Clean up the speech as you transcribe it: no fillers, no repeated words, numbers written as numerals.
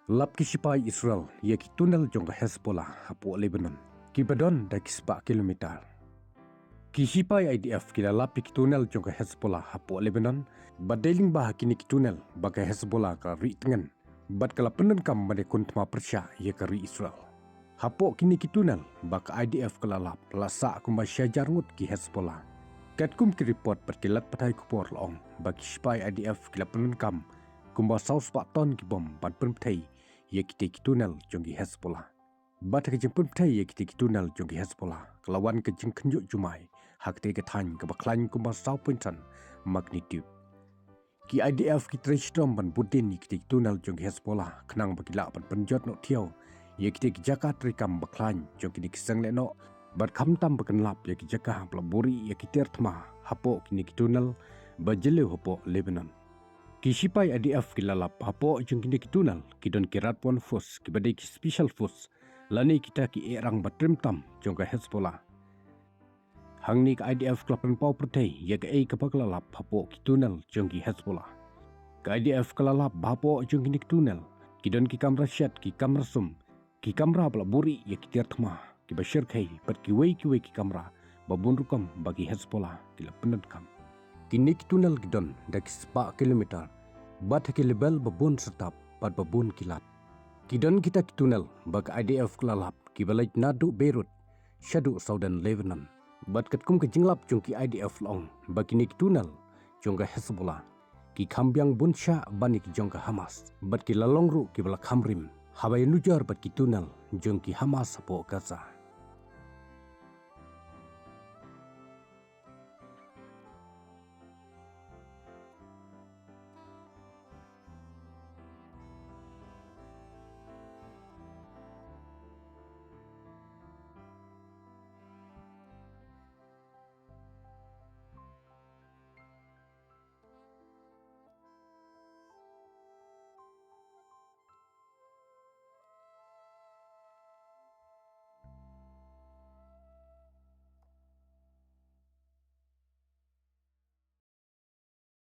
Lap ki sipai Israel ye ki tunnel jong Hezbollah hapo Lebanon ki badon da ki 4 kilometer. Ki sipai IDF ki lap ki tunnel jong Hezbollah hapo Lebanon badeling bah kini ki tunnel bagai Hezbollah ka ri tengen bad kala penen kam bade kuntma persya ye ka ri Israel. Hapo kini ki tunnel bak IDF kala lap lasa kumba syajar ngut ki Hezbollah. Katkum ki report perkilat patai kupor long bagi sipai IDF kila penen kam kumba saus pak ton ki bom bad penpetai ye ki tunnel jonggi Hezbollah. Bat ke jempun petai ye ki tunnel jonggi Hezbollah. Kelawan ke jeng kenjuk jumai hak te ke than ke baklan kumba sau puntan magnitude. Ki IDF ki trestrom ban budin ye ki tunnel jonggi Hezbollah kenang bagi lak ban penjot no tiau ye ki jakat rikam baklan jonggi ki sang le no bat kham tam bakan lap ye ki jakah pelaburi ye ki tertma hapo ki tunnel bajele hapo Lebanon. Ki sipai IDF ki lalap hapo jung kini ki tunnel ki don kirat pon force ki badai ki special force lani kita ki erang batrim tam jong ka Hezbollah. Hang ni ka IDF klapan pau pertai ye ka ei ka lalap hapo ki tunnel jong ki Hezbollah. Ka IDF ka lalap hapo jung kini ki tunnel ki don ki kamera shat ki kamera sum ki kamera pelaburi ye ki tertma ki ba shyrkhei pat ki wei ki kamera babun rukam bagi Hezbollah ki lapenan kam. Kini ki tunnel gidon dak 4 kilometer bat ke lebel babun setap pat babun kilat. Kidon kita ki tunnel bak IDF kelalap ki balai nadu Beirut syadu Southern Lebanon bat katkum ke jinglap jong ki IDF long bak kini ki tunnel jong ka Hezbollah ki kambyang bunsha bani ki jong ka Hamas bat ki lalong ru ki bala khamrim habai nujar bat ki tunnel jong ki Hamas po Gaza.